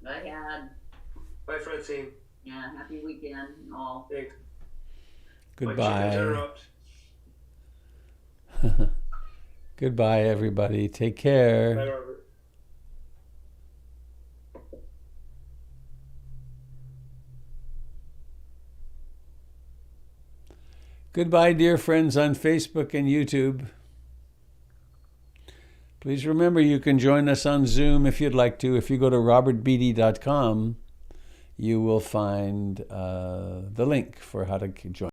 Bye, Francine. Yeah, happy weekend and all. Thanks. Goodbye. Interrupt. Goodbye, everybody. Take care. Bye, Robert. Goodbye, dear friends on Facebook and YouTube. Please remember you can join us on Zoom if you'd like to. If you go to robertbeatty.com, you will find the link for how to join.